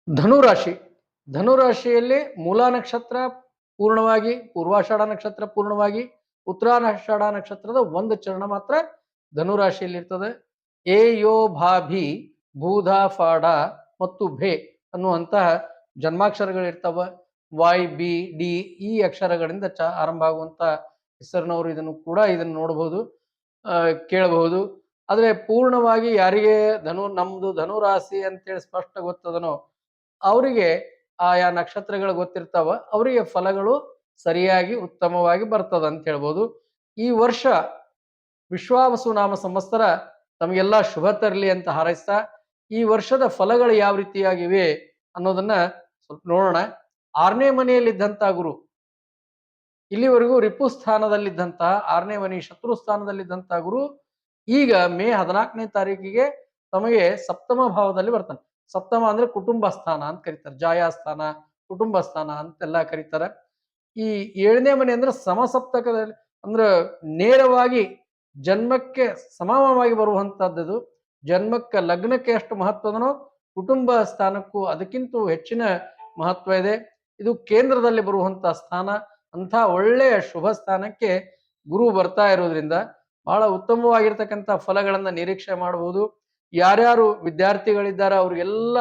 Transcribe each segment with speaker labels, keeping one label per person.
Speaker 1: ಧನುರಾಶಿ ಧನುರಾಶಿಯಲ್ಲಿ ಮೂಲಾ ನಕ್ಷತ್ರ ಪೂರ್ಣವಾಗಿ, ಪೂರ್ವಾಷಾಢ ನಕ್ಷತ್ರ ಪೂರ್ಣವಾಗಿ, ಉತ್ತರಾಷಾಢ ನಕ್ಷತ್ರದ ಒಂದು ಚರಣ ಮಾತ್ರ ಧನುರಾಶಿಯಲ್ಲಿ ಇರ್ತದೆ. ಎ ಯೋ ಭಾಭಿ ಭೂಧ ಫಾಡ ಮತ್ತು ಭೇ ಅನ್ನುವಂತಹ ಜನ್ಮಾಕ್ಷರಗಳಿರ್ತಾವ. ವೈ ಬಿ ಡಿ ಈ ಅಕ್ಷರಗಳಿಂದ ಆರಂಭ ಆಗುವಂತ ಹೆಸರಿನವರು ಇದನ್ನು ನೋಡಬಹುದು, ಕೇಳಬಹುದು. ಆದ್ರೆ ಪೂರ್ಣವಾಗಿ ಯಾರಿಗೆ ನಮ್ದು ಧನುರಾಶಿ ಅಂತೇಳಿ ಸ್ಪಷ್ಟ ಗೊತ್ತದನೋ ಅವರಿಗೆ ಆಯಾ ನಕ್ಷತ್ರಗಳು ಗೊತ್ತಿರ್ತಾವ, ಅವರಿಗೆ ಫಲಗಳು ಸರಿಯಾಗಿ ಉತ್ತಮವಾಗಿ ಬರ್ತದ ಅಂತ ಹೇಳ್ಬೋದು. ಈ ವರ್ಷ ವಿಶ್ವಾವಸು ನಾಮ ಸಂವತ್ಸರ ತಮಗೆಲ್ಲ ಶುಭ ತರಲಿ ಅಂತ ಹಾರೈಸ್ತಾ ಈ ವರ್ಷದ ಫಲಗಳು ಯಾವ ರೀತಿಯಾಗಿವೆ ಅನ್ನೋದನ್ನ ಸ್ವಲ್ಪ ನೋಡೋಣ. 6ನೇ ಮನೆಯಲ್ಲಿದ್ದಂತ ಗುರು, ಇಲ್ಲಿವರೆಗೂ ರಿಪು ಸ್ಥಾನದಲ್ಲಿದ್ದಂತಹ 6ನೇ ಮನೆ ಶತ್ರು ಸ್ಥಾನದಲ್ಲಿದ್ದಂತಹ ಗುರು ಈಗ ಮೇ 14ನೇ ತಾರೀಕಿಗೆ ತಮಗೆ ಸಪ್ತಮ ಭಾವದಲ್ಲಿ ಬರ್ತಾನೆ. ಸಪ್ತಮ ಅಂದ್ರೆ ಕುಟುಂಬ ಸ್ಥಾನ ಅಂತ ಕರೀತಾರೆ, ಜಾಯಾಸ್ಥಾನ, ಕುಟುಂಬ ಸ್ಥಾನ ಅಂತೆಲ್ಲ ಕರೀತಾರೆ. ಈ 7ನೇ ಮನೆ ಅಂದ್ರೆ ಸಮಸಪ್ತಕದಲ್ಲಿ ಅಂದ್ರೆ ನೇರವಾಗಿ ಜನ್ಮಕ್ಕೆ ಸಮಾನವಾಗಿ ಬರುವಂತಹದ್ದು. ಜನ್ಮಕ್ಕೆ ಲಗ್ನಕ್ಕೆ ಎಷ್ಟು ಮಹತ್ವದನೋ ಕುಟುಂಬ ಸ್ಥಾನಕ್ಕೂ ಅದಕ್ಕಿಂತ ಹೆಚ್ಚಿನ ಮಹತ್ವ ಇದೆ. ಇದು ಕೇಂದ್ರದಲ್ಲಿ ಬರುವಂತಹ ಸ್ಥಾನ. ಅಂತ ಒಳ್ಳೆಯ ಶುಭ ಸ್ಥಾನಕ್ಕೆ ಗುರು ಬರ್ತಾ ಇರೋದ್ರಿಂದ ಬಹಳ ಉತ್ತಮವಾಗಿರ್ತಕ್ಕಂಥ ಫಲಗಳನ್ನ ನಿರೀಕ್ಷೆ ಮಾಡಬಹುದು. ಯಾರ್ಯಾರು ವಿದ್ಯಾರ್ಥಿಗಳಿದ್ದಾರೆ ಅವ್ರಿಗೆಲ್ಲ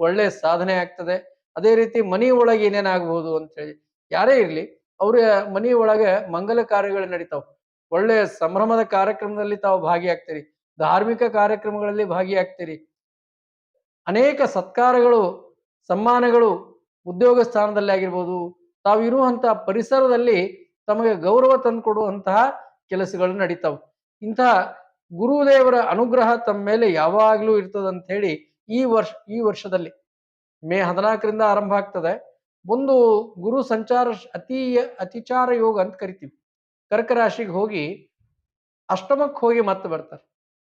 Speaker 1: ಒಳ್ಳೆ ಸಾಧನೆ ಆಗ್ತದೆ. ಅದೇ ರೀತಿ ಮನಿ ಒಳಗೆ ಏನೇನಾಗಬಹುದು ಅಂತ ಹೇಳಿ ಯಾರೇ ಇರ್ಲಿ ಅವ್ರ ಮನಿ ಒಳಗೆ ಮಂಗಲ ಕಾರ್ಯಗಳು ನಡೀತಾವ. ಒಳ್ಳೆ ಸಂಭ್ರಮದ ಕಾರ್ಯಕ್ರಮದಲ್ಲಿ ತಾವು ಭಾಗಿಯಾಗ್ತೀರಿ, ಧಾರ್ಮಿಕ ಕಾರ್ಯಕ್ರಮಗಳಲ್ಲಿ ಭಾಗಿಯಾಗ್ತೀರಿ. ಅನೇಕ ಸತ್ಕಾರಗಳು, ಸಮ್ಮಾನಗಳು ಉದ್ಯೋಗ ಸ್ಥಾನದಲ್ಲಿ ಆಗಿರ್ಬೋದು, ತಾವು ಇರುವಂತಹ ಪರಿಸರದಲ್ಲಿ ತಮಗೆ ಗೌರವ ತಂದುಕೊಡುವಂತಹ ಕೆಲಸಗಳು ನಡೀತಾವ. ಇಂತಹ ಗುರುದೇವರ ಅನುಗ್ರಹ ತಮ್ಮ ಮೇಲೆ ಯಾವಾಗ್ಲೂ ಇರ್ತದಂತ ಹೇಳಿ ಈ ವರ್ಷದಲ್ಲಿ ಮೇ 14ರಿಂದ ಆರಂಭ ಆಗ್ತದೆ. ಒಂದು ಗುರು ಸಂಚಾರ ಅತಿಚಾರ ಯೋಗ ಅಂತ ಕರಿತೀವಿ. ಕರ್ಕ ರಾಶಿಗೆ ಹೋಗಿ ಅಷ್ಟಮಕ್ಕೆ ಹೋಗಿ ಮತ್ತೆ ಬರ್ತಾರೆ.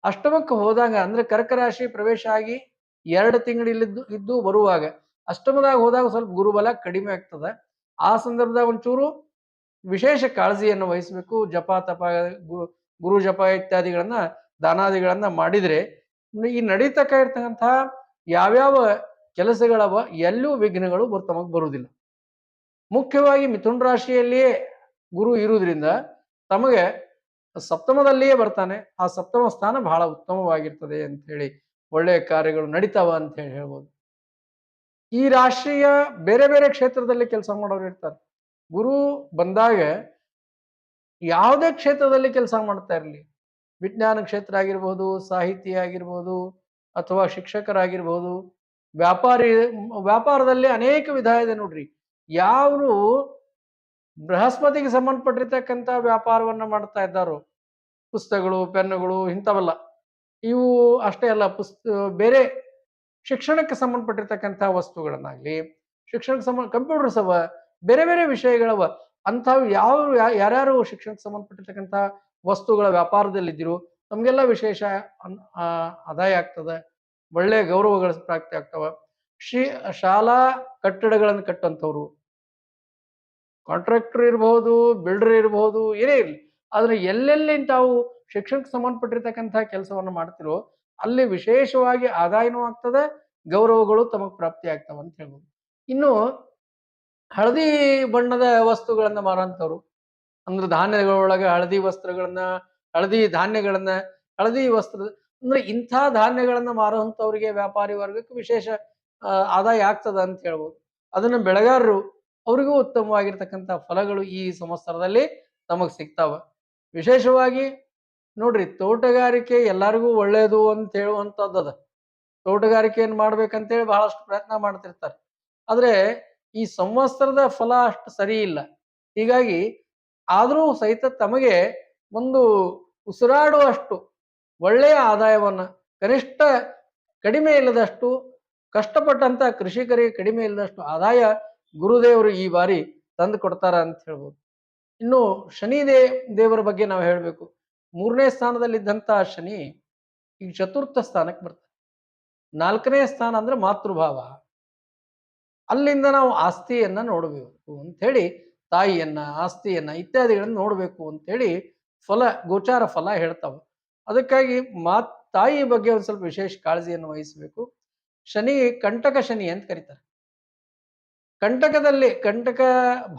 Speaker 1: ಅಷ್ಟಮಕ್ಕೆ ಹೋದಾಗ ಅಂದ್ರೆ ಕರ್ಕ ರಾಶಿ ಪ್ರವೇಶ ಆಗಿ 2 ತಿಂಗಳಿದ್ದು ಇದ್ದು ಬರುವಾಗ ಅಷ್ಟಮದಾಗ ಹೋದಾಗ ಸ್ವಲ್ಪ ಗುರುಬಲ ಕಡಿಮೆ ಆಗ್ತದೆ. ಆ ಸಂದರ್ಭದಾಗ ಒಂಚೂರು ವಿಶೇಷ ಕಾಳಜಿಯನ್ನು ವಹಿಸಬೇಕು. ಜಪ ತಪ ಗುರು ಜಪ ಇತ್ಯಾದಿಗಳನ್ನ ದಾನಾದಿಗಳನ್ನ ಮಾಡಿದ್ರೆ ಈ ನಡೀತಕ್ಕ ಇರ್ತಕ್ಕಂತಹ ಯಾವ್ಯಾವ ಕೆಲಸಗಳವ ಎಲ್ಲೂ ವಿಘ್ನಗಳು ತಮಗೆ ಬರುವುದಿಲ್ಲ. ಮುಖ್ಯವಾಗಿ ಮಿಥುನ್ ರಾಶಿಯಲ್ಲಿಯೇ ಗುರು ಇರುವುದರಿಂದ ತಮಗೆ ಸಪ್ತಮದಲ್ಲಿಯೇ ಬರ್ತಾನೆ. ಆ ಸಪ್ತಮ ಸ್ಥಾನ ಬಹಳ ಉತ್ತಮವಾಗಿರ್ತದೆ ಅಂತ ಹೇಳಿ ಒಳ್ಳೆಯ ಕಾರ್ಯಗಳು ನಡೀತಾವ ಅಂತ ಹೇಳಿ ಹೇಳ್ಬೋದು. ಈ ರಾಶಿಯ ಬೇರೆ ಬೇರೆ ಕ್ಷೇತ್ರದಲ್ಲಿ ಕೆಲಸ ಮಾಡೋರು ಇರ್ತಾರೆ. ಗುರು ಬಂದಾಗ ಯಾವುದೇ ಕ್ಷೇತ್ರದಲ್ಲಿ ಕೆಲಸ ಮಾಡ್ತಾ ಇರಲಿ, ವಿಜ್ಞಾನ ಕ್ಷೇತ್ರ ಆಗಿರ್ಬೋದು, ಸಾಹಿತ್ಯ ಆಗಿರ್ಬೋದು, ಅಥವಾ ಶಿಕ್ಷಕರಾಗಿರ್ಬೋದು, ವ್ಯಾಪಾರದಲ್ಲಿ ಅನೇಕ ವಿಧ ಇದೆ ನೋಡ್ರಿ. ಯಾರು ಬೃಹಸ್ಪತಿಗೆ ಸಂಬಂಧಪಟ್ಟಿರ್ತಕ್ಕಂಥ ವ್ಯಾಪಾರವನ್ನ ಮಾಡ್ತಾ ಇದ್ದಾರೋ, ಪುಸ್ತಕಗಳು, ಪೆನ್ನುಗಳು ಇಂಥವಲ್ಲ, ಇವು ಅಷ್ಟೇ ಅಲ್ಲ, ಬೇರೆ ಶಿಕ್ಷಣಕ್ಕೆ ಸಂಬಂಧಪಟ್ಟಿರ್ತಕ್ಕಂಥ ವಸ್ತುಗಳನ್ನಾಗ್ಲಿ, ಶಿಕ್ಷಣಕ್ಕೆ ಕಂಪ್ಯೂಟರ್ಸ್ ಅವ, ಬೇರೆ ಬೇರೆ ವಿಷಯಗಳವ, ಅಂಥವು ಯಾರ್ಯಾರು ಶಿಕ್ಷಣಕ್ಕೆ ಸಂಬಂಧಪಟ್ಟಿರ್ತಕ್ಕಂಥ ವಸ್ತುಗಳ ವ್ಯಾಪಾರದಲ್ಲಿದ್ದಿರೋ ನಮ್ಗೆಲ್ಲ ವಿಶೇಷ ಆದಾಯ ಆಗ್ತದೆ, ಒಳ್ಳೆ ಗೌರವಗಳ ಪ್ರಾಪ್ತಿ ಆಗ್ತವ. ಶಾಲಾ ಕಟ್ಟಡಗಳನ್ನು ಕಟ್ಟುವಂಥವ್ರು, ಕಾಂಟ್ರಾಕ್ಟರ್ ಇರಬಹುದು, ಬಿಲ್ಡರ್ ಇರಬಹುದು, ಏನೇ ಇರಲಿ, ಆದ್ರೆ ಎಲ್ಲೆಲ್ಲಿ ತಾವು ಶಿಕ್ಷಣಕ್ಕೆ ಸಂಬಂಧಪಟ್ಟಿರ್ತಕ್ಕಂಥ ಕೆಲಸವನ್ನು ಮಾಡ್ತಿರೋ ಅಲ್ಲಿ ವಿಶೇಷವಾಗಿ ಆದಾಯನೂ ಆಗ್ತದೆ, ಗೌರವಗಳು ತಮಗೆ ಪ್ರಾಪ್ತಿ ಆಗ್ತಾವ ಅಂತ ಹೇಳ್ಬೋದು. ಇನ್ನು ಹಳದಿ ಬಣ್ಣದ ವಸ್ತುಗಳನ್ನ ಮಾರುವಂಥವ್ರು ಅಂದ್ರೆ ಧಾನ್ಯಗಳೊಳಗೆ ಹಳದಿ ವಸ್ತ್ರಗಳನ್ನ, ಹಳದಿ ಧಾನ್ಯಗಳನ್ನ, ಹಳದಿ ವಸ್ತ್ರ ಅಂದ್ರೆ ಇಂಥ ಧಾನ್ಯಗಳನ್ನ ಮಾರುವಂಥವ್ರಿಗೆ ವ್ಯಾಪಾರಿ ವರ್ಗಕ್ಕೆ ವಿಶೇಷ ಆದಾಯ ಆಗ್ತದ ಅಂತ ಹೇಳ್ಬೋದು. ಅದನ್ನ ಬೆಳೆಗಾರರು ಅವರಿಗೂ ಉತ್ತಮವಾಗಿರ್ತಕ್ಕಂಥ ಫಲಗಳು ಈ ಸಂವತ್ಸರದಲ್ಲಿ ತಮಗ್ ಸಿಗ್ತಾವ. ವಿಶೇಷವಾಗಿ ನೋಡ್ರಿ, ತೋಟಗಾರಿಕೆ ಎಲ್ಲರಿಗೂ ಒಳ್ಳೇದು ಅಂತ ಹೇಳುವಂಥದ್ದು. ತೋಟಗಾರಿಕೆಯನ್ನು ಮಾಡ್ಬೇಕಂತೇಳಿ ಬಹಳಷ್ಟು ಪ್ರಯತ್ನ ಮಾಡ್ತಿರ್ತಾರೆ. ಆದ್ರೆ ಈ ಸಂವತ್ಸರದ ಫಲ ಅಷ್ಟು ಸರಿ ಇಲ್ಲ. ಹೀಗಾಗಿ ಆದರೂ ಸಹಿತ ತಮಗೆ ಒಂದು ಉಸಿರಾಡುವಷ್ಟು ಒಳ್ಳೆಯ ಆದಾಯವನ್ನ, ಕನಿಷ್ಠ ಕಡಿಮೆ ಇಲ್ಲದಷ್ಟು ಕಷ್ಟಪಟ್ಟಂತ ಕೃಷಿಕರಿಗೆ ಕಡಿಮೆ ಇಲ್ಲದಷ್ಟು ಆದಾಯ ಗುರುದೇವರು ಈ ಬಾರಿ ತಂದು ಕೊಡ್ತಾರ ಅಂತ ಹೇಳ್ಬೋದು. ಇನ್ನು ಶನಿ ದೇವರ ಬಗ್ಗೆ ನಾವು ಹೇಳ್ಬೇಕು. 3ನೇ ಸ್ಥಾನದಲ್ಲಿದ್ದಂತ ಶನಿ ಈಗ 4ಥ ಸ್ಥಾನಕ್ಕೆ ಬರ್ತಾರೆ. 4ನೇ ಸ್ಥಾನ ಅಂದ್ರೆ ಮಾತೃಭಾವ. ಅಲ್ಲಿಂದ ನಾವು ಆಸ್ತಿಯನ್ನ ನೋಡಬೇಕು ಅಂತ ಹೇಳಿ, ತಾಯಿಯನ್ನ, ಆಸ್ತಿಯನ್ನ ಇತ್ಯಾದಿಗಳನ್ನ ನೋಡ್ಬೇಕು ಅಂತ ಹೇಳಿ ಗೋಚಾರ ಫಲ ಹೇಳ್ತಾವ. ಅದಕ್ಕಾಗಿ ತಾಯಿ ಬಗ್ಗೆ ಒಂದ್ ಸ್ವಲ್ಪ ವಿಶೇಷ ಕಾಳಜಿಯನ್ನು ವಹಿಸಬೇಕು. ಶನಿ ಕಂಟಕ ಶನಿ ಅಂತ ಕರೀತಾರೆ. ಕಂಟಕ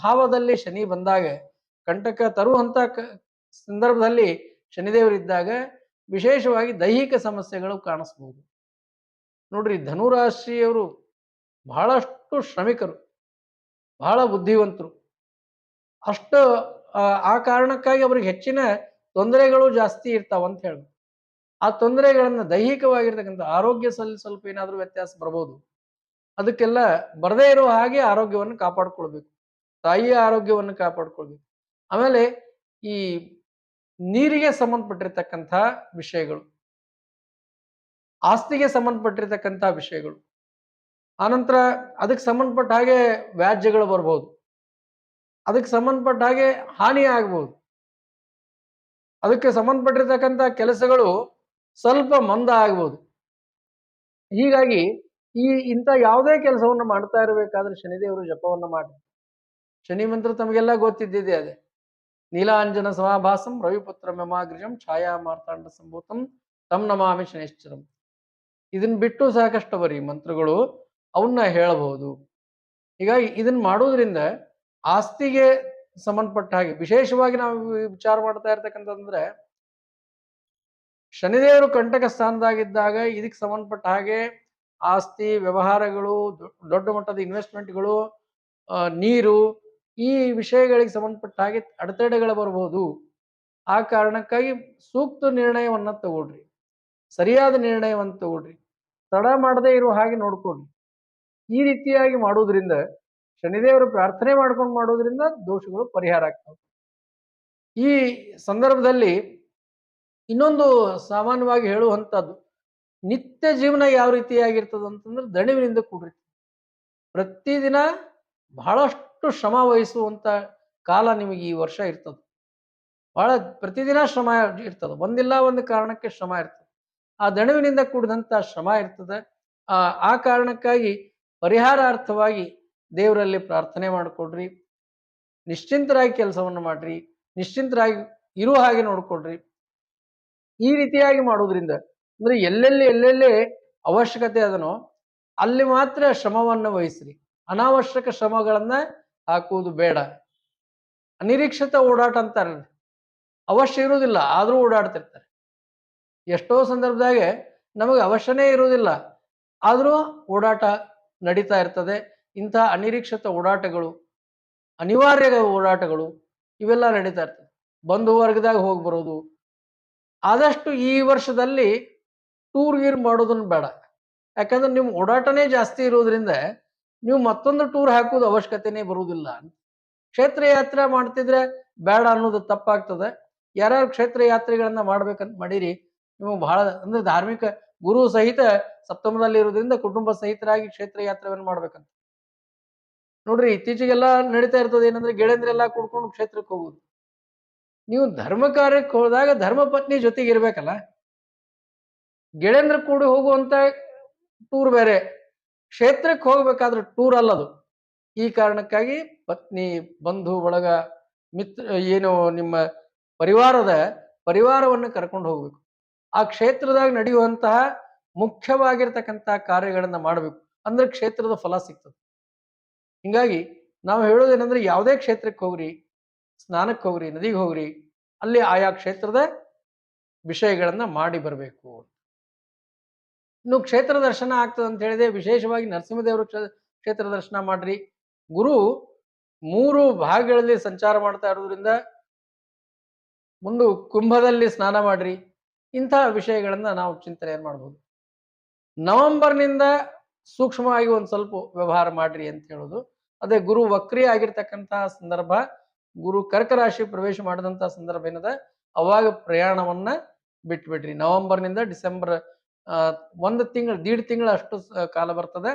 Speaker 1: ಭಾವದಲ್ಲಿ ಶನಿ ಬಂದಾಗ, ಕಂಟಕ ತರುವಂತ ಸಂದರ್ಭದಲ್ಲಿ ಶನಿದೇವರಿದ್ದಾಗ ವಿಶೇಷವಾಗಿ ದೈಹಿಕ ಸಮಸ್ಯೆಗಳು ಕಾಣಿಸ್ಬೋದು. ನೋಡ್ರಿ, ಧನುರಾಶಿಯವರು ಬಹಳಷ್ಟು ಶ್ರಮಿಕರು, ಬಹಳ ಬುದ್ಧಿವಂತರು. ಅಷ್ಟು ಆ ಕಾರಣಕ್ಕಾಗಿ ಅವ್ರಿಗೆ ಹೆಚ್ಚಿನ ತೊಂದರೆಗಳು ಜಾಸ್ತಿ ಇರ್ತಾವಂತ ಹೇಳ್ಬೋದು. ಆ ತೊಂದರೆಗಳನ್ನ ದೈಹಿಕವಾಗಿರ್ತಕ್ಕಂಥ ಆರೋಗ್ಯದಲ್ಲಿ ಸ್ವಲ್ಪ ಏನಾದರೂ ವ್ಯತ್ಯಾಸ ಬರ್ಬೋದು. ಅದಕ್ಕೆಲ್ಲ ಬರದೇ ಇರೋ ಹಾಗೆ ಆರೋಗ್ಯವನ್ನು ಕಾಪಾಡ್ಕೊಳ್ಬೇಕು. ತಾಯಿಯ ಆರೋಗ್ಯವನ್ನು ಕಾಪಾಡ್ಕೊಳ್ಬೇಕು. ಆಮೇಲೆ ಈ ನೀರಿಗೆ ಸಂಬಂಧಪಟ್ಟಿರ್ತಕ್ಕಂಥ ವಿಷಯಗಳು, ಆಸ್ತಿಗೆ ಸಂಬಂಧಪಟ್ಟಿರ್ತಕ್ಕಂಥ ವಿಷಯಗಳು, ಆನಂತರ ಅದಕ್ಕೆ ಸಂಬಂಧಪಟ್ಟ ಹಾಗೆ ವ್ಯಾಜ್ಯಗಳು ಬರ್ಬೋದು, ಅದಕ್ಕೆ ಸಂಬಂಧಪಟ್ಟ ಹಾಗೆ ಹಾನಿ ಆಗ್ಬೋದು, ಅದಕ್ಕೆ ಸಂಬಂಧಪಟ್ಟಿರ್ತಕ್ಕಂಥ ಕೆಲಸಗಳು ಸ್ವಲ್ಪ ಮಂದ ಆಗ್ಬೋದು. ಹೀಗಾಗಿ ಇಂಥ ಯಾವುದೇ ಕೆಲಸವನ್ನು ಮಾಡ್ತಾ ಇರಬೇಕಾದ್ರೆ ಶನಿದೇವರು ಜಪವನ್ನು ಮಾಡಿ. ಶನಿ ಮಂತ್ರ ತಮಗೆಲ್ಲ ಗೊತ್ತಿದ್ದಿದೆ ಅದೇ. ನೀಲಾಂಜನ ಸಮಾಭಾಸಂ ರವಿಪುತ್ರ ಮೆಮಾಗ್ರಿಜಂ ಛಾಯಾ ಮಾರ್ತಾಂಡ ಸಂಭೂತಂ ತಮ್ ನಮಾಮಿ ಶನಿಶ್ಚರಂ. ಇದನ್ನ ಬಿಟ್ಟು ಸಾಕಷ್ಟು ಬರೀ ಮಂತ್ರಗಳು, ಅವನ್ನ ಹೇಳಬಹುದು. ಹೀಗಾಗಿ ಇದನ್ನ ಮಾಡೋದ್ರಿಂದ ಆಸ್ತಿಗೆ ಸಂಬಂಧಪಟ್ಟ ಹಾಗೆ ವಿಶೇಷವಾಗಿ ನಾವು ವಿಚಾರ ಮಾಡ್ತಾ ಇರ್ತಕ್ಕಂಥದ್ರೆ, ಶನಿದೇವರು ಕಂಟಕ ಸ್ಥಾನದಾಗಿದ್ದಾಗ ಇದಕ್ಕೆ ಸಂಬಂಧಪಟ್ಟ ಹಾಗೆ ಆಸ್ತಿ ವ್ಯವಹಾರಗಳು, ದೊಡ್ಡ ಮಟ್ಟದ ಇನ್ವೆಸ್ಟ್ಮೆಂಟ್ಗಳು, ನೀರು, ಈ ವಿಷಯಗಳಿಗೆ ಸಂಬಂಧಪಟ್ಟ ಹಾಗೆ ಅಡೆತಡೆಗಳು ಬರಬಹುದು. ಆ ಕಾರಣಕ್ಕಾಗಿ ಸೂಕ್ತ ನಿರ್ಣಯವನ್ನ ತಗೊಳ್ರಿ, ಸರಿಯಾದ ನಿರ್ಣಯವನ್ನು ತಗೊಳ್ರಿ, ತಡ ಮಾಡದೇ ಇರುವ ಹಾಗೆ ನೋಡ್ಕೊಳ್ರಿ. ಈ ರೀತಿಯಾಗಿ ಮಾಡೋದ್ರಿಂದ, ಶನಿದೇವರು ಪ್ರಾರ್ಥನೆ ಮಾಡ್ಕೊಂಡು ಮಾಡೋದ್ರಿಂದ ದೋಷಗಳು ಪರಿಹಾರ ಆಗ್ತವೆ. ಈ ಸಂದರ್ಭದಲ್ಲಿ ಇನ್ನೊಂದು ಸಾಮಾನ್ಯವಾಗಿ ಹೇಳುವಂಥದ್ದು, ನಿತ್ಯ ಜೀವನ ಯಾವ ರೀತಿಯಾಗಿರ್ತದೆ ಅಂತಂದ್ರೆ ದಣಿವಿನಿಂದ ಕೂಡಿರ್ತದೆ. ಪ್ರತಿದಿನ ಬಹಳಷ್ಟು ಶ್ರಮ ವಹಿಸುವಂತ ಕಾಲ ನಿಮಗೆ ಈ ವರ್ಷ ಇರ್ತದೆ. ಬಹಳ ಪ್ರತಿದಿನ ಶ್ರಮ ಇರ್ತದೆ, ಒಂದಿಲ್ಲ ಒಂದು ಕಾರಣಕ್ಕೆ ಶ್ರಮ ಇರ್ತದೆ. ಆ ದಣಿವಿನಿಂದ ಕೂಡಿದಂತ ಶ್ರಮ ಇರ್ತದೆ. ಆ ಕಾರಣಕ್ಕಾಗಿ ಪರಿಹಾರಾರ್ಥವಾಗಿ ದೇವರಲ್ಲಿ ಪ್ರಾರ್ಥನೆ ಮಾಡಿಕೊಡ್ರಿ, ನಿಶ್ಚಿಂತರಾಗಿ ಕೆಲಸವನ್ನು ಮಾಡ್ರಿ, ನಿಶ್ಚಿಂತರಾಗಿ ಇರುವ ಹಾಗೆ ನೋಡ್ಕೊಡ್ರಿ. ಈ ರೀತಿಯಾಗಿ ಮಾಡೋದ್ರಿಂದ ಅಂದ್ರೆ ಎಲ್ಲೆಲ್ಲಿ ಅವಶ್ಯಕತೆ ಅದನೋ ಅಲ್ಲಿ ಮಾತ್ರ ಶ್ರಮವನ್ನು ವಹಿಸ್ರಿ. ಅನಾವಶ್ಯಕ ಶ್ರಮಗಳನ್ನ ಹಾಕುವುದು ಬೇಡ. ಅನಿರೀಕ್ಷಿತ ಓಡಾಟ ಅಂತಾರಲ್ರಿ, ಅವಶ್ಯ ಇರುವುದಿಲ್ಲ ಆದ್ರೂ ಓಡಾಡ್ತಿರ್ತಾರೆ. ಎಷ್ಟೋ ಸಂದರ್ಭದಾಗ ನಮಗೆ ಅವಶ್ಯನೇ ಇರುವುದಿಲ್ಲ, ಆದ್ರೂ ಓಡಾಟ ನಡೀತಾ ಇರ್ತದೆ. ಇಂಥ ಅನಿರೀಕ್ಷಿತ ಓಡಾಟಗಳು, ಅನಿವಾರ್ಯ ಓಡಾಟಗಳು ಇವೆಲ್ಲ ನಡೀತಾ ಇರ್ತದೆ. ಬಂಧು ವರ್ಗದಾಗ ಹೋಗಿ ಬರೋದು. ಆದಷ್ಟು ಈ ವರ್ಷದಲ್ಲಿ ಟೂರ್ ಗೀರ್ ಮಾಡೋದನ್ನ ಬೇಡ. ಯಾಕಂದ್ರೆ ನಿಮ್ಮ ಓಡಾಟನೇ ಜಾಸ್ತಿ ಇರೋದ್ರಿಂದ ನೀವು ಮತ್ತೊಂದು ಟೂರ್ ಹಾಕೋದು ಅವಶ್ಯಕತೆನೇ ಬರುವುದಿಲ್ಲ. ಕ್ಷೇತ್ರ ಯಾತ್ರೆ ಮಾಡ್ತಿದ್ರೆ ಬೇಡ ಅನ್ನೋದು ತಪ್ಪಾಗ್ತದೆ. ಯಾರ್ಯಾರು ಕ್ಷೇತ್ರ ಯಾತ್ರೆಗಳನ್ನ ಮಾಡ್ಬೇಕಂತ ಮಾಡಿರಿ, ನೀವು ಬಹಳ ಅಂದ್ರೆ ಧಾರ್ಮಿಕ ಗುರು ಸಹಿತ ಸಪ್ತಮದಲ್ಲಿ ಇರೋದ್ರಿಂದ ಕುಟುಂಬ ಸಹಿತರಾಗಿ ಕ್ಷೇತ್ರ ಯಾತ್ರೆಯನ್ನು ಮಾಡ್ಬೇಕಂತ ನೋಡ್ರಿ. ಇತ್ತೀಚೆಗೆಲ್ಲ ನಡೀತಾ ಇರ್ತದೆ ಏನಂದ್ರೆ, ಗೆಳೆಯಂದ್ರೆಲ್ಲ ಕೂಡ್ಕೊಂಡು ಕ್ಷೇತ್ರಕ್ಕೆ ಹೋಗುದು. ನೀವು ಧರ್ಮ ಕಾರ್ಯಕ್ಕೆ ಹೋದಾಗ ಧರ್ಮ ಪತ್ನಿ ಜೊತೆಗೆ ಇರ್ಬೇಕಲ್ಲ. ಗೆಳೆಯಂದ್ರ ಕೂಡಿ ಹೋಗುವಂತ ಟೂರ್ ಬೇರೆ, ಕ್ಷೇತ್ರಕ್ಕೆ ಹೋಗ್ಬೇಕಾದ್ರೆ ಟೂರ್ ಅಲ್ಲದು. ಈ ಕಾರಣಕ್ಕಾಗಿ ಪತ್ನಿ, ಬಂಧು ಬಳಗ, ಮಿತ್ರ, ಏನು ನಿಮ್ಮ ಪರಿವಾರವನ್ನು ಕರ್ಕೊಂಡು ಹೋಗ್ಬೇಕು. ಆ ಕ್ಷೇತ್ರದಾಗ ನಡೆಯುವಂತಹ ಮುಖ್ಯವಾಗಿರ್ತಕ್ಕಂತಹ ಕಾರ್ಯಗಳನ್ನ ಮಾಡಬೇಕು, ಅಂದ್ರೆ ಕ್ಷೇತ್ರದ ಫಲ ಸಿಗ್ತದೆ. ಹಿಂಗಾಗಿ ನಾವು ಹೇಳೋದೇನಂದ್ರೆ, ಯಾವುದೇ ಕ್ಷೇತ್ರಕ್ಕೆ ಹೋಗ್ರಿ, ಸ್ನಾನಕ್ಕೆ ಹೋಗ್ರಿ, ನದಿಗೆ ಹೋಗ್ರಿ, ಅಲ್ಲಿ ಆಯಾ ಕ್ಷೇತ್ರದ ವಿಷಯಗಳನ್ನ ಮಾಡಿ ಬರಬೇಕು. ಇನ್ನು ಕ್ಷೇತ್ರ ದರ್ಶನ ಆಗ್ತದೆ ಅಂತ ಹೇಳಿದೆ, ವಿಶೇಷವಾಗಿ ನರಸಿಂಹದೇವರ ಕ್ಷೇತ್ರ ದರ್ಶನ ಮಾಡ್ರಿ. ಗುರು 3 ಭಾಗಗಳಲ್ಲಿ ಸಂಚಾರ ಮಾಡ್ತಾ ಇರೋದ್ರಿಂದ ಮುಂದೆ ಕುಂಭದಲ್ಲಿ ಸ್ನಾನ ಮಾಡ್ರಿ. ಇಂತಹ ವಿಷಯಗಳನ್ನ ನಾವು ಚಿಂತನೆ ಮಾಡ್ಬೋದು. ನವೆಂಬರ್ನಿಂದ ಸೂಕ್ಷ್ಮವಾಗಿ ಒಂದು ಸ್ವಲ್ಪ ವ್ಯವಹಾರ ಮಾಡ್ರಿ ಅಂತ ಹೇಳೋದು. ಅದೇ ಗುರು ವಕ್ರಿ ಆಗಿರ್ತಕ್ಕಂತಹ ಸಂದರ್ಭ, ಗುರು ಕರ್ಕ ರಾಶಿ ಪ್ರವೇಶ ಮಾಡಿದಂತಹ ಸಂದರ್ಭ ಏನದ, ಅವಾಗ ಪ್ರಯಾಣವನ್ನ ಬಿಟ್ಬಿಡ್ರಿ. ನವೆಂಬರ್ನಿಂದ ಡಿಸೆಂಬರ್ 1 ತಿಂಗಳು, 1.5 ತಿಂಗಳು ಅಷ್ಟು ಕಾಲ ಬರ್ತದೆ.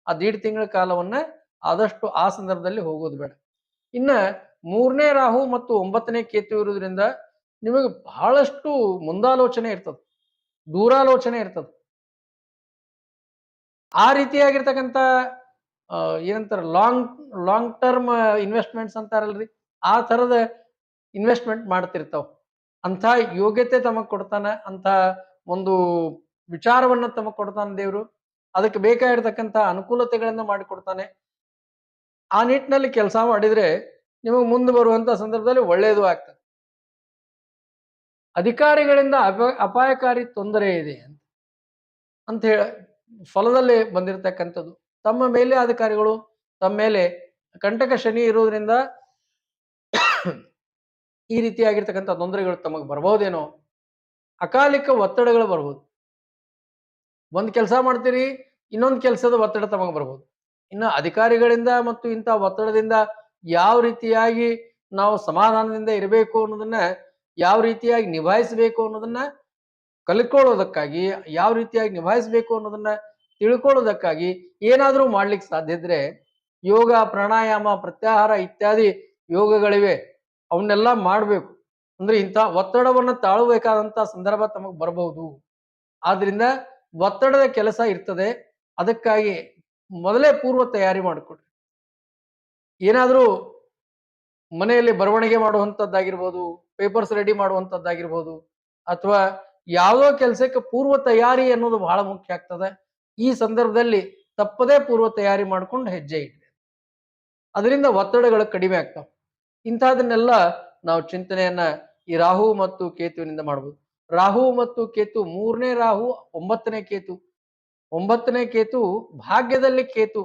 Speaker 1: ಆ 1.5 ತಿಂಗಳ ಕಾಲವನ್ನ ಆದಷ್ಟು ಆ ಸಂದರ್ಭದಲ್ಲಿ ಹೋಗೋದು ಬೇಡ. ಇನ್ನ 3ನೇ ರಾಹು ಮತ್ತು 9ನೇ ಕೇತು ಇರುವುದರಿಂದ ನಿಮಗೆ ಬಹಳಷ್ಟು ಮುಂದಾಲೋಚನೆ ಇರ್ತದೆ, ದೂರಾಲೋಚನೆ ಇರ್ತದೆ. ಆ ರೀತಿಯಾಗಿರ್ತಕ್ಕಂಥ ಏನಂತಾರ ಲಾಂಗ್ ಟರ್ಮ್ ಇನ್ವೆಸ್ಟ್ಮೆಂಟ್ಸ್ ಅಂತಾರಲ್ರಿ, ಆ ಥರದ ಇನ್ವೆಸ್ಟ್ಮೆಂಟ್ ಮಾಡ್ತಿರ್ತಾವ. ಅಂಥ ಯೋಗ್ಯತೆ ತಮಗ್ ಕೊಡ್ತಾನ, ಅಂತ ಒಂದು ವಿಚಾರವನ್ನ ತಮಗ್ ಕೊಡ್ತಾನ ದೇವ್ರು. ಅದಕ್ಕೆ ಬೇಕಾಗಿರ್ತಕ್ಕಂಥ ಅನುಕೂಲತೆಗಳನ್ನ ಮಾಡಿಕೊಡ್ತಾನೆ. ಆ ನಿಟ್ಟಿನಲ್ಲಿ ಕೆಲಸ ಮಾಡಿದ್ರೆ ನಿಮಗೆ ಮುಂದೆ ಬರುವಂತ ಸಂದರ್ಭದಲ್ಲಿ ಒಳ್ಳೆಯದು ಆಗ್ತದೆ. ಅಧಿಕಾರಿಗಳಿಂದ ಅಪಾಯಕಾರಿ ತೊಂದರೆ ಇದೆ ಅಂತ ಹೇಳಿ ಫಲದಲ್ಲಿ ಬಂದಿರತಕ್ಕಂಥದ್ದು. ತಮ್ಮ ಮೇಲೆ ಅಧಿಕಾರಿಗಳು ತಮ್ಮ ಮೇಲೆ ಕಂಟಕ ಶನಿ ಇರುವುದರಿಂದ ಈ ರೀತಿಯಾಗಿರ್ತಕ್ಕಂಥ ತೊಂದರೆಗಳು ತಮಗೆ ಬರಬಹುದೇನೋ, ಅಕಾಲಿಕ ಒತ್ತಡಗಳು ಬರ್ಬೋದು. ಒಂದ್ ಕೆಲಸ ಮಾಡ್ತೀರಿ, ಇನ್ನೊಂದು ಕೆಲಸದ ಒತ್ತಡ ತಮಗೆ ಬರ್ಬೋದು. ಇನ್ನು ಅಧಿಕಾರಿಗಳಿಂದ ಮತ್ತು ಇಂಥ ಒತ್ತಡದಿಂದ ಯಾವ ರೀತಿಯಾಗಿ ನಾವು ಸಮಾಧಾನದಿಂದ ಇರಬೇಕು ಅನ್ನೋದನ್ನ, ಯಾವ ರೀತಿಯಾಗಿ ನಿಭಾಯಿಸಬೇಕು ಅನ್ನೋದನ್ನ ಕಲ್ತ್ಕೊಳ್ಳೋದಕ್ಕಾಗಿ, ಯಾವ ರೀತಿಯಾಗಿ ನಿಭಾಯಿಸಬೇಕು ಅನ್ನೋದನ್ನ ತಿಳ್ಕೊಳ್ಳೋದಕ್ಕಾಗಿ ಏನಾದರೂ ಮಾಡ್ಲಿಕ್ಕೆ ಸಾಧ್ಯ ಇದ್ರೆ ಯೋಗ, ಪ್ರಾಣಾಯಾಮ, ಪ್ರತ್ಯಾಹಾರ ಇತ್ಯಾದಿ ಯೋಗಗಳಿವೆ. ಅವನ್ನೆಲ್ಲ ಮಾಡಬೇಕು. ಅಂದ್ರೆ ಇಂಥ ಒತ್ತಡವನ್ನು ತಾಳಬೇಕಾದಂತ ಸಂದರ್ಭ ತಮಗೆ ಬರಬಹುದು. ಆದ್ರಿಂದ ಒತ್ತಡದ ಕೆಲಸ ಇರ್ತದೆ. ಅದಕ್ಕಾಗಿ ಮೊದಲೇ ಪೂರ್ವ ತಯಾರಿ ಮಾಡಿಕೊಡ್ರಿ. ಏನಾದರೂ ಮನೆಯಲ್ಲಿ ಬರವಣಿಗೆ ಮಾಡುವಂಥದ್ದಾಗಿರ್ಬೋದು, ಪೇಪರ್ಸ್ ರೆಡಿ ಮಾಡುವಂಥದ್ದಾಗಿರ್ಬೋದು, ಅಥವಾ ಯಾವುದೋ ಕೆಲಸಕ್ಕೆ ಪೂರ್ವ ತಯಾರಿ ಅನ್ನೋದು ಬಹಳ ಮುಖ್ಯ ಆಗ್ತದೆ. ಈ ಸಂದರ್ಭದಲ್ಲಿ ತಪ್ಪದೇ ಪೂರ್ವ ತಯಾರಿ ಮಾಡ್ಕೊಂಡು ಹೆಜ್ಜೆ ಇಡ್ರಿ. ಅದರಿಂದ ಒತ್ತಡಗಳು ಕಡಿಮೆ ಆಗ್ತಾವೆ. ಇಂಥದನ್ನೆಲ್ಲ ನಾವು ಚಿಂತನೆಯನ್ನ ಈ ರಾಹು ಮತ್ತು ಕೇತುವಿನಿಂದ ಮಾಡಬಹುದು. ರಾಹು ಮತ್ತು ಕೇತು, ಮೂರನೇ ರಾಹು, 9ನೇ ಕೇತು. 9ನೇ ಕೇತು ಭಾಗ್ಯದಲ್ಲಿ ಕೇತು,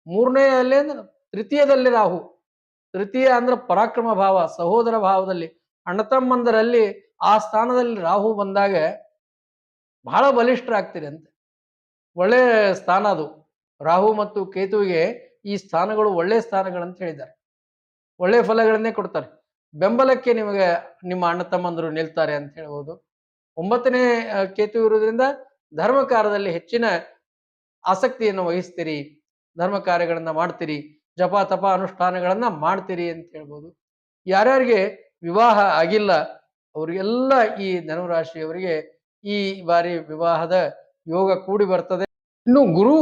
Speaker 1: ಮೂರನೇ ತೃತೀಯದಲ್ಲಿ ರಾಹು. ತೃತೀಯ ಅಂದ್ರೆ ಪರಾಕ್ರಮ ಭಾವ, ಸಹೋದರ ಭಾವದಲ್ಲಿ, ಅಣ್ಣತಮ್ಮಂದರಲ್ಲಿ ಆ ಸ್ಥಾನದಲ್ಲಿ ರಾಹು ಬಂದಾಗ ಬಹಳ ಬಲಿಷ್ಠರಾಗ್ತೀರಿ ಅಂತ. ಒಳ್ಳೆ ಸ್ಥಾನ ಅದು. ರಾಹು ಮತ್ತು ಕೇತುವಿಗೆ ಈ ಸ್ಥಾನಗಳು ಒಳ್ಳೆ ಸ್ಥಾನಗಳಂತ ಹೇಳಿದ್ದಾರೆ. ಒಳ್ಳೆ ಫಲಗಳನ್ನೇ ಕೊಡ್ತಾರೆ. ಬೆಂಬಲಕ್ಕೆ ನಿಮಗೆ ನಿಮ್ಮ ಅಣ್ಣ ತಮ್ಮಂದರು ನಿಲ್ತಾರೆ ಅಂತ ಹೇಳ್ಬೋದು. 9ನೇ ಕೇತು ಇರುವುದರಿಂದ ಧರ್ಮ ಕಾರ್ಯದಲ್ಲಿ ಹೆಚ್ಚಿನ ಆಸಕ್ತಿಯನ್ನು ವಹಿಸ್ತೀರಿ, ಧರ್ಮ ಕಾರ್ಯಗಳನ್ನ ಮಾಡ್ತೀರಿ, ಜಪ ತಪ ಅನುಷ್ಠಾನಗಳನ್ನ ಮಾಡ್ತೀರಿ ಅಂತ ಹೇಳ್ಬೋದು. ಯಾರ್ಯಾರಿಗೆ ವಿವಾಹ ಆಗಿಲ್ಲ ಅವರಿಗೆಲ್ಲ ಈ ಧನುರಾಶಿಯವರಿಗೆ ಈ ಬಾರಿ ವಿವಾಹದ ಯೋಗ ಕೂಡಿ ಬರ್ತದೆ. ಇನ್ನು ಗುರು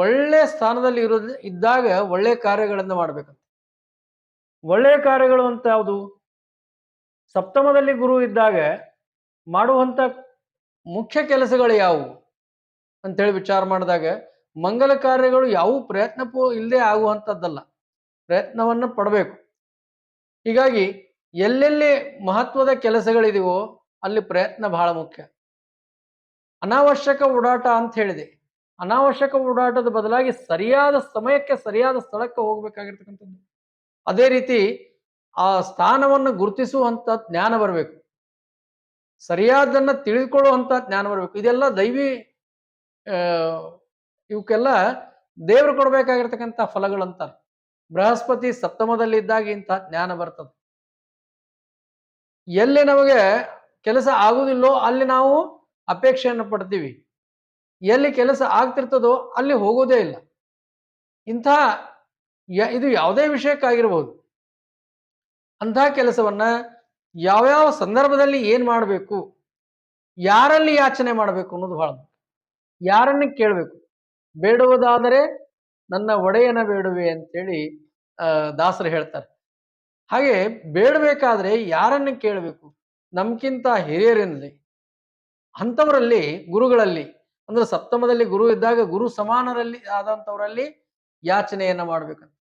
Speaker 1: ಒಳ್ಳೆ ಸ್ಥಾನದಲ್ಲಿ ಇದ್ದಾಗ ಒಳ್ಳೆ ಕಾರ್ಯಗಳನ್ನ ಮಾಡ್ಬೇಕಂತ. ಒಳ್ಳೆಯ ಕಾರ್ಯಗಳು ಅಂತ ಯಾವುದು? ಸಪ್ತಮದಲ್ಲಿ ಗುರು ಇದ್ದಾಗ ಮಾಡುವಂತ ಮುಖ್ಯ ಕೆಲಸಗಳು ಯಾವುವು ಅಂತೇಳಿ ವಿಚಾರ ಮಾಡಿದಾಗ ಮಂಗಲ ಕಾರ್ಯಗಳು ಯಾವುವು ಪ್ರಯತ್ನಕ್ಕೂ ಇಲ್ಲದೆ ಆಗುವಂಥದ್ದಲ್ಲ, ಪ್ರಯತ್ನವನ್ನು ಪಡಬೇಕು. ಹೀಗಾಗಿ ಎಲ್ಲೆಲ್ಲಿ ಮಹತ್ವದ ಕೆಲಸಗಳಿದೆಯೋ ಅಲ್ಲಿ ಪ್ರಯತ್ನ ಬಹಳ ಮುಖ್ಯ. ಅನಾವಶ್ಯಕ ಓಡಾಟ ಅಂತ ಹೇಳಿದೆ. ಅನಾವಶ್ಯಕ ಓಡಾಟದ ಬದಲಾಗಿ ಸರಿಯಾದ ಸಮಯಕ್ಕೆ ಸರಿಯಾದ ಸ್ಥಳಕ್ಕೆ ಹೋಗ್ಬೇಕಾಗಿರ್ತಕ್ಕಂಥದ್ದು. ಅದೇ ರೀತಿ ಆ ಸ್ಥಾನವನ್ನು ಗುರುತಿಸುವಂತ ಜ್ಞಾನ ಬರಬೇಕು, ಸರಿಯಾದನ್ನ ತಿಳಿದುಕೊಳ್ಳುವಂತ ಜ್ಞಾನ ಬರಬೇಕು. ಇದೆಲ್ಲ ದೈವಿ ಇವಕ್ಕೆಲ್ಲ ದೇವರು ಕೊಡ್ಬೇಕಾಗಿರ್ತಕ್ಕಂಥ ಫಲಗಳಂತಾರೆ. ಬೃಹಸ್ಪತಿ ಸಪ್ತಮದಲ್ಲಿದ್ದಾಗ ಇಂಥ ಜ್ಞಾನ ಬರ್ತದೆ. ಎಲ್ಲಿ ನಮಗೆ ಕೆಲಸ ಆಗುವುದಿಲ್ಲೋ ಅಲ್ಲಿ ನಾವು ಅಪೇಕ್ಷೆಯನ್ನು ಪಡ್ತೀವಿ, ಎಲ್ಲಿ ಕೆಲಸ ಆಗ್ತಿರ್ತದೋ ಅಲ್ಲಿ ಹೋಗೋದೇ ಇಲ್ಲ. ಇಂಥ ಇದು ಯಾವುದೇ ವಿಷಯಕ್ಕಾಗಿರ್ಬೋದು. ಅಂಥ ಕೆಲಸವನ್ನ ಯಾವ್ಯಾವ ಸಂದರ್ಭದಲ್ಲಿ ಏನ್ ಮಾಡಬೇಕು, ಯಾರಲ್ಲಿ ಯಾಚನೆ ಮಾಡಬೇಕು ಅನ್ನೋದು ಬಹಳ ಮುಖ್ಯ. ಯಾರನ್ನ ಕೇಳಬೇಕು? ಬೇಡುವುದಾದರೆ ನನ್ನ ಒಡೆಯನ ಬೇಡುವೆ ಅಂತೇಳಿ ದಾಸರು ಹೇಳ್ತಾರೆ. ಹಾಗೆ ಬೇಡಬೇಕಾದ್ರೆ ಯಾರನ್ನ ಕೇಳಬೇಕು? ನಮ್ಗಿಂತ ಹಿರಿಯರಲ್ಲಿ, ಅಂಥವರಲ್ಲಿ, ಗುರುಗಳಲ್ಲಿ, ಅಂದ್ರೆ ಸಪ್ತಮದಲ್ಲಿ ಗುರು ಇದ್ದಾಗ ಗುರು ಸಮಾನರಲ್ಲಿ ಆದಂಥವರಲ್ಲಿ ಯಾಚನೆಯನ್ನ ಮಾಡ್ಬೇಕಂತ,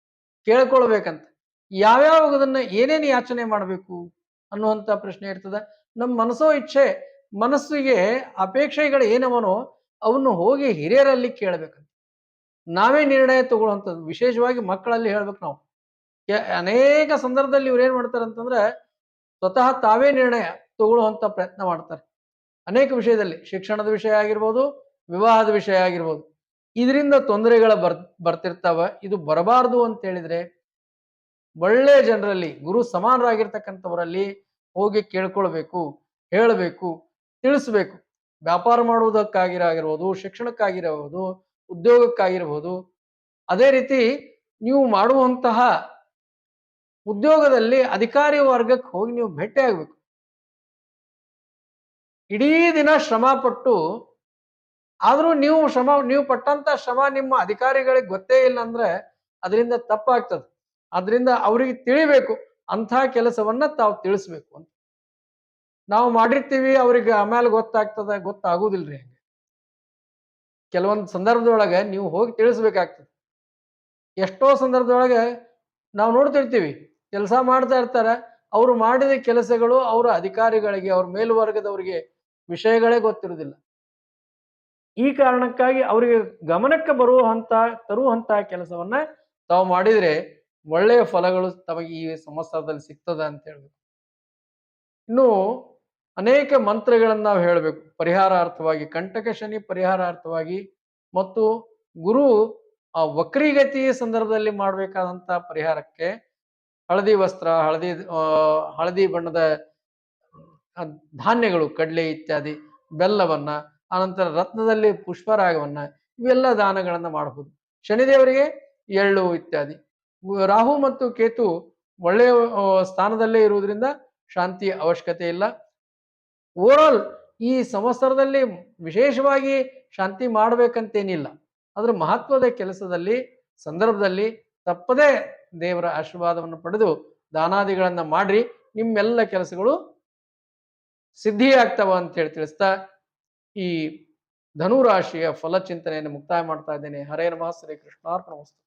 Speaker 1: ಕೇಳ್ಕೊಳ್ಬೇಕಂತ. ಯಾವ್ಯಾವದನ್ನ ಏನೇನು ಯಾಚನೆ ಮಾಡಬೇಕು ಅನ್ನುವಂಥ ಪ್ರಶ್ನೆ ಇರ್ತದೆ. ನಮ್ಮ ಮನಸ್ಸೋ ಇಚ್ಛೆ, ಮನಸ್ಸಿಗೆ ಅಪೇಕ್ಷೆಗಳು ಏನವನೋ ಅವನ್ನು ಹೋಗಿ ಹಿರಿಯರಲ್ಲಿ ಕೇಳಬೇಕಂತ. ನಾವೇ ನಿರ್ಣಯ ತಗೊಳ್ಳುವಂಥದ್ದು. ವಿಶೇಷವಾಗಿ ಮಕ್ಕಳಲ್ಲಿ ಹೇಳ್ಬೇಕು ನಾವು. ಅನೇಕ ಸಂದರ್ಭದಲ್ಲಿ ಇವ್ರು ಏನ್ ಮಾಡ್ತಾರೆ ಅಂತಂದ್ರೆ ಸ್ವತಃ ತಾವೇ ನಿರ್ಣಯ ತಗೊಳ್ಳುವಂತ ಪ್ರಯತ್ನ ಮಾಡ್ತಾರೆ. ಅನೇಕ ವಿಷಯದಲ್ಲಿ, ಶಿಕ್ಷಣದ ವಿಷಯ ಆಗಿರ್ಬೋದು, ವಿವಾಹದ ವಿಷಯ ಆಗಿರ್ಬೋದು. ಇದರಿಂದ ತೊಂದರೆಗಳ ಬರ್ತಿರ್ತಾವ. ಇದು ಬರಬಾರದು ಅಂತ ಹೇಳಿದ್ರೆ ಒಳ್ಳೆ ಜನರಲ್ಲಿ, ಗುರು ಸಮಾನರಾಗಿರ್ತಕ್ಕಂಥವರಲ್ಲಿ ಹೋಗಿ ಕೇಳ್ಕೊಳ್ಬೇಕು, ಹೇಳಬೇಕು, ತಿಳಿಸ್ಬೇಕು. ವ್ಯಾಪಾರ ಮಾಡುವುದಕ್ಕಾಗಿರಬಹುದು, ಶಿಕ್ಷಣಕ್ಕಾಗಿರಬಹುದು, ಉದ್ಯೋಗಕ್ಕಾಗಿರಬಹುದು. ಅದೇ ರೀತಿ ನೀವು ಮಾಡುವಂತಹ ಉದ್ಯೋಗದಲ್ಲಿ ಅಧಿಕಾರಿ ವರ್ಗಕ್ಕೆ ಹೋಗಿ ನೀವು ಭೇಟಿ ಆಗ್ಬೇಕು. ಇಡೀ ದಿನ ಶ್ರಮ ಪಟ್ಟು ಆದ್ರೂ ನೀವು ಪಟ್ಟಂತ ಶ್ರಮ ನಿಮ್ಮ ಅಧಿಕಾರಿಗಳಿಗೆ ಗೊತ್ತೇ ಇಲ್ಲ ಅಂದ್ರೆ ಅದರಿಂದ ತಪ್ಪಾಗ್ತದೆ. ಅದರಿಂದ ಅವರಿಗೆ ತಿಳಿಬೇಕು, ಅಂಥ ಕೆಲಸವನ್ನ ತಾವು ತಿಳಿಸ್ಬೇಕು ಅಂತ. ನಾವು ಮಾಡಿರ್ತೀವಿ, ಅವ್ರಿಗೆ ಆಮೇಲೆ ಗೊತ್ತಾಗ್ತದೆ, ಗೊತ್ತಾಗುದಿಲ್ರಿ. ಕೆಲವೊಂದು ಸಂದರ್ಭದೊಳಗೆ ನೀವು ಹೋಗಿ ತಿಳಿಸ್ಬೇಕಾಗ್ತದೆ. ಎಷ್ಟೋ ಸಂದರ್ಭದೊಳಗೆ ನಾವು ನೋಡ್ತಿರ್ತೀವಿ, ಕೆಲಸ ಮಾಡ್ತಾ ಇರ್ತಾರೆ, ಅವರು ಮಾಡಿದ ಕೆಲಸಗಳು ಅವರ ಅಧಿಕಾರಿಗಳಿಗೆ, ಅವ್ರ ಮೇಲ್ವರ್ಗದವರಿಗೆ ವಿಷಯಗಳೇ ಗೊತ್ತಿರುವುದಿಲ್ಲ. ಈ ಕಾರಣಕ್ಕಾಗಿ ಅವರಿಗೆ ಗಮನಕ್ಕೆ ತರುವಂತ ಕೆಲಸವನ್ನ ತಾವು ಮಾಡಿದ್ರೆ ಒಳ್ಳೆಯ ಫಲಗಳು ತಮಗೆ ಈ ಸಂವತ್ಸರದಲ್ಲಿ ಸಿಗ್ತದ ಅಂತ ಹೇಳ್ಬೇಕು. ಇನ್ನು ಅನೇಕ ಮಂತ್ರಗಳನ್ನ ನಾವು ಹೇಳಬೇಕು ಪರಿಹಾರಾರ್ಥವಾಗಿ, ಕಂಟಕ ಶನಿ ಪರಿಹಾರಾರ್ಥವಾಗಿ ಮತ್ತು ಗುರು ವಕ್ರಿಗತಿ ಸಂದರ್ಭದಲ್ಲಿ ಮಾಡಬೇಕಾದಂತ ಪರಿಹಾರಕ್ಕೆ ಹಳದಿ ವಸ್ತ್ರ, ಹಳದಿ ಬಣ್ಣದ ಧಾನ್ಯಗಳು, ಕಡ್ಲೆ ಇತ್ಯಾದಿ, ಬೆಲ್ಲವನ್ನ, ಆನಂತರ ರತ್ನದಲ್ಲಿ ಪುಷ್ಪರಾಗವನ್ನ, ಇವೆಲ್ಲ ದಾನಗಳನ್ನ ಮಾಡಬಹುದು. ಶನಿದೇವರಿಗೆ ಎಳ್ಳು ಇತ್ಯಾದಿ. ರಾಹು ಮತ್ತು ಕೇತು ಒಳ್ಳೆಯ ಸ್ಥಾನದಲ್ಲೇ ಇರುವುದರಿಂದ ಶಾಂತಿಯ ಅವಶ್ಯಕತೆ ಇಲ್ಲ. ಓವರಾಲ್ ಈ ಸಂವತ್ಸರದಲ್ಲಿ ವಿಶೇಷವಾಗಿ ಶಾಂತಿ ಮಾಡಬೇಕಂತೇನಿಲ್ಲ. ಅದರ ಮಹತ್ವದ ಕೆಲಸದಲ್ಲಿ ಸಂದರ್ಭದಲ್ಲಿ ತಪ್ಪದೇ ದೇವರ ಆಶೀರ್ವಾದವನ್ನು ಪಡೆದು ದಾನಾದಿಗಳನ್ನ ಮಾಡ್ರಿ, ನಿಮ್ಮೆಲ್ಲ ಕೆಲಸಗಳು ಸಿದ್ಧಿಯಾಗ್ತವ ಅಂತ ಹೇಳಿ ತಿಳಿಸ್ತಾ ಈ ಧನುರಾಶಿಯ ಫಲಚಿಂತನೆಯನ್ನು ಮುಕ್ತಾಯ ಮಾಡ್ತಾ ಇದ್ದೇನೆ. ಹರೇ ನಮಃ. ಶ್ರೀ ಕೃಷ್ಣಾರ್ಪಣಮಸ್ತು.